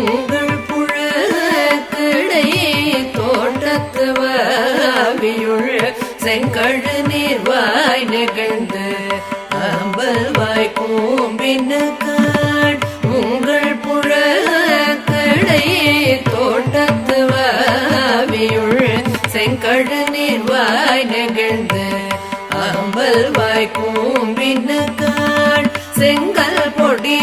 உங்கள் புழக்கிடையே தோட்டத்துவாவியுள் செங்கழு நீர்வாய் நெகிழ்ந்து அம்பல்வாய் கூம்பினுக்கான் உங்கள் புழக்கிடையே தோட்டத்துவாவியுள் செங்கழு நீர்வாய் நெகிழ்ந்து அம்பல்வாய் கூம்பினுக்கான் செங்கல் பொடி